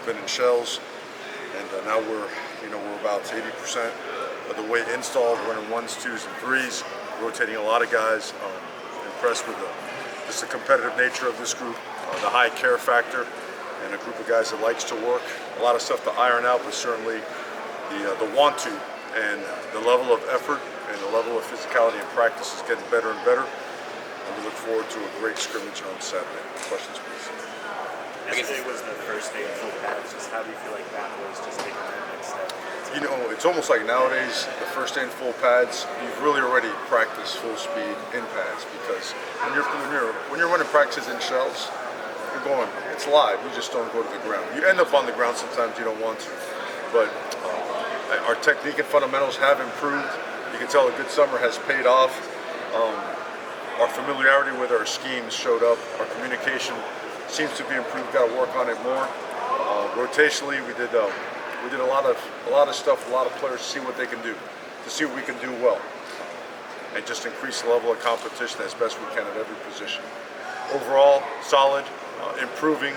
been in shells, and now we're about 80% of the way installed, running ones, twos, and threes, rotating a lot of guys. Impressed with just the competitive nature of this group, the high care factor, and a group of guys that likes to work. A lot of stuff to iron out, but certainly the want to and the level of effort and the level of physicality in practice is getting better and better. And we look forward to a great scrimmage on Saturday. Questions, please. Yesterday was the first day of full pads. Just how do you feel like that was, just taking that next step? It's almost like nowadays, the first day in full pads, you've really already practiced full speed in pads, because when you're running practices in shells, you're going, it's live, you just don't go to the ground. You end up on the ground sometimes, you don't want to. But our technique and fundamentals have improved. You can tell a good summer has paid off. Our familiarity with our schemes showed up. Our communication seems to be improved. Got to work on it more. Rotationally, we did a lot of stuff. A lot of players to see what they can do, to see what we can do well, and just increase the level of competition as best we can at every position. Overall, solid, improving,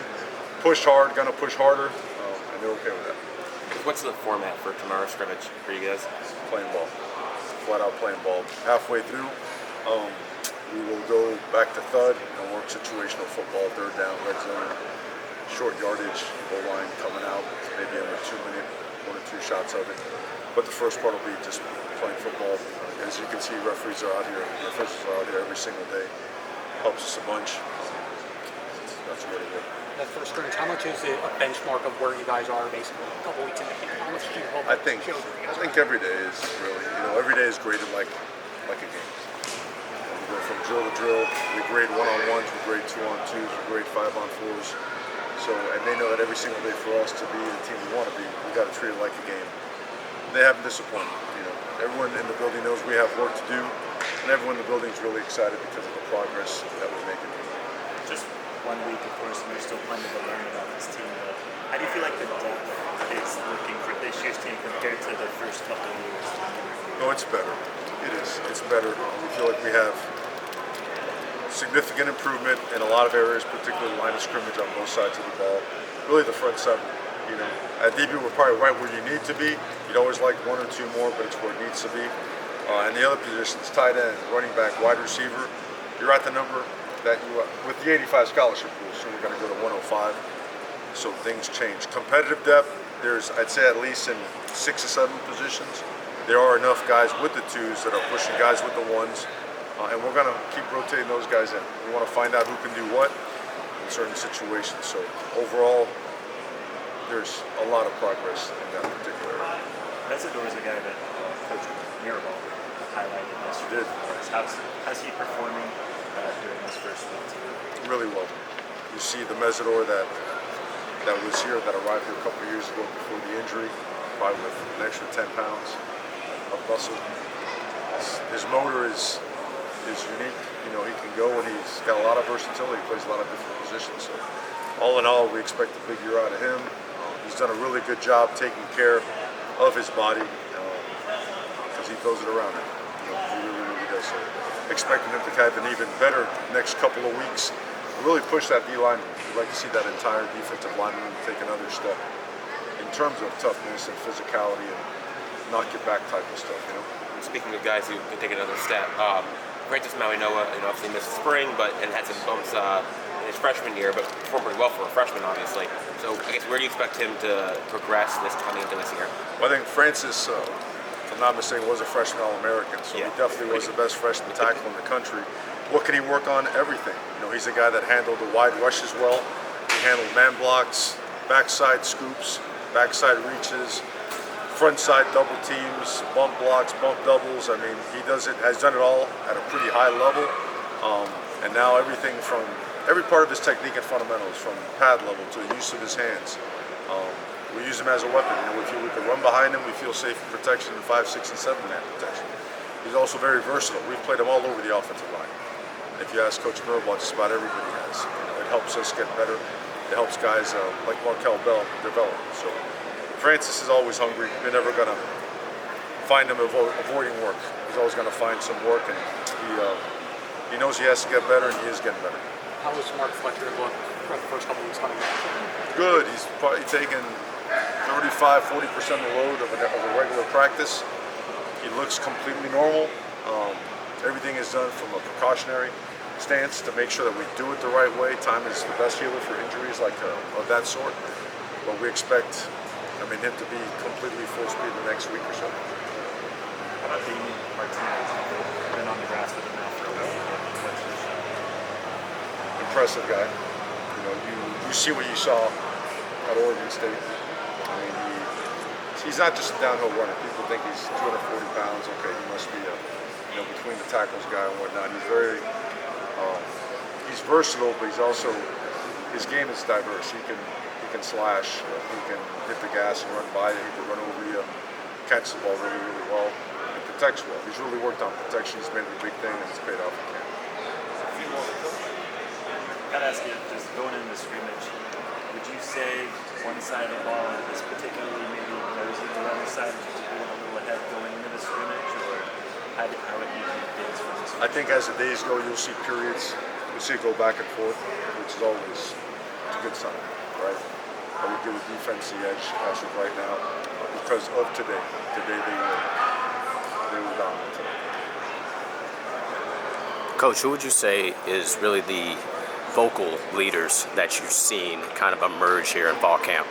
pushed hard, gonna push harder, and they're okay with that. What's the format for tomorrow's scrimmage for you guys? Playing ball, flat out playing ball. Halfway through, we will go back to thud and work situational football, third down, red zone, short yardage, goal line coming out, maybe in a 2 minute, 1 or 2 shots of it. But the first part will be just playing football. As you can see, referees are out here, the officials are out here every single day. Helps us a bunch. That's really good. That first scrimmage, how much is it a benchmark of where you guys are basically a couple weeks in the camp? How much do you hope I think every day is really, every day is graded like a game. We go from drill to drill. We grade 1-on-1s, we grade 2-on-2s, we grade 5-on-4s. So, and they know that every single day for us to be the team we want to be, we got to treat it like a game. They haven't disappointed. Everyone in the building knows we have work to do, and everyone in the building is really excited because of the progress that we're making. Just 1 week, of course, and there's still plenty to learn about this team. How do you feel like the depth is looking for this year's team compared to the first couple of years? No, it's better. It is. It's better. We feel like we have significant improvement in a lot of areas, particularly the line of scrimmage on both sides of the ball. Really the front seven. At DB we're probably right where you need to be. You'd always like 1 or 2 more, but it's where it needs to be. And the other positions, tight end, running back, wide receiver, you're at the number that you with the 85 scholarship rule, so we're going to go to 105. So things change. Competitive depth, there's, I'd say, at least in 6 or 7 positions, there are enough guys with the 2s that are pushing guys with the 1s. And we're going to keep rotating those guys in. We want to find out who can do what in certain situations. So overall, there's a lot of progress in that particular area. Mesidor is a guy that Coach Mario highlighted yesterday. How's he performing during his first week? Really well. You see the Mesidor that was here, that arrived here a couple of years ago before the injury, probably with an extra 10 pounds of muscle. His motor is unique. He can go, and he's got a lot of versatility. He plays a lot of different positions. So all in all, we expect a big year out of him. He's done a really good job taking care of his body because he throws it around him. He really does. So expecting him to have an even better next couple of weeks. Really push that D-line. We'd like to see that entire defensive lineman take another step in terms of toughness and physicality and knock you back type of stuff. Speaking of guys who can take another step, Francis Mauigoa, obviously missed spring, and had some bumps in his freshman year, but performed pretty well for a freshman, obviously. So I guess where do you expect him to progress coming into this year? Well, I think Francis, if I'm not mistaken, was a freshman All-American, so he definitely was the best freshman tackle in the country. What can he work on? Everything. He's a guy that handled the wide rushes well. He handled man blocks, backside scoops, backside reaches, front side double teams, bump blocks, bump doubles. Has done it all at a pretty high level. And now every part of his technique and fundamentals, from pad level to the use of his hands, we use him as a weapon. We can run behind him, we feel safe in protection in 5, 6, and 7 man protection. He's also very versatile. We've played him all over the offensive line. If you ask Coach Mario, just about everybody has. It helps us get better. It helps guys like Markel Bell develop. So Francis is always hungry. You're never going to find him avoiding work. He's always going to find some work, and he knows he has to get better, and he is getting better. How was Mark Fletcher look throughout the first couple weeks coming back? Good. He's probably taken 35–40% of the load of a regular practice. He looks completely normal. Everything is done from a precautionary stance to make sure that we do it the right way. Time is the best healer for injuries like of that sort. But we expect, him to be completely full speed the next week or so. How about Damien Martinez? You've been on the grass with him now for a while. What's your shot? Impressive guy. You see what you saw at Oregon State. He's not just a downhill runner. People think he's 240 pounds. Okay, he must be a between the tackles guy and whatnot. He's very he's versatile, but he's also his game is diverse. He can slash, he can hit the gas and run by you, he can run over you, catch the ball really, really well, and protects well. He's really worked on protection. He's made it a big thing, and it's paid off in camp. Gotta ask you, just going into the scrimmage, would you say one side of the ball is particularly maybe nosy, the other side is just going a little ahead going into the scrimmage, or how would you do things from this? I think as the days go, you'll see periods. You'll see it go back and forth, which is always a good sign, right? I would give the defense the edge as of right now because of today. Today they were dominant today. Coach, who would you say is really the vocal leaders that you've seen kind of emerge here in fall camp?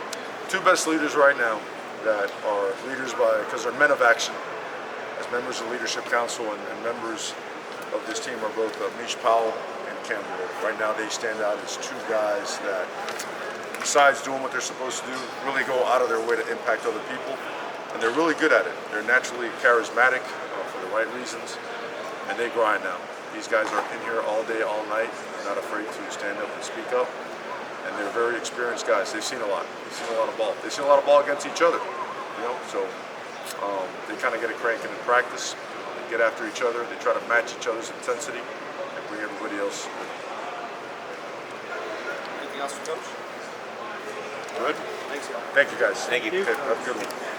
Two best leaders right now that are leaders because they're men of action. As members of the Leadership Council and members of this team are both Mish Powell and Cam Ward. Right now they stand out as two guys that, besides doing what they're supposed to do, really go out of their way to impact other people. And they're really good at it. They're naturally charismatic for the right reasons, and they grind now. These guys are in here all day, all night. They're not afraid to stand up and speak up. And they're very experienced guys. They've seen a lot. They've seen a lot of ball. They've seen a lot of ball against each other. So they kind of get it cranking in practice. They get after each other. They try to match each other's intensity and bring everybody else. Anything else for Coach? Good. Thanks, y'all. Thank you, guys. Thank you. Okay, have a good one.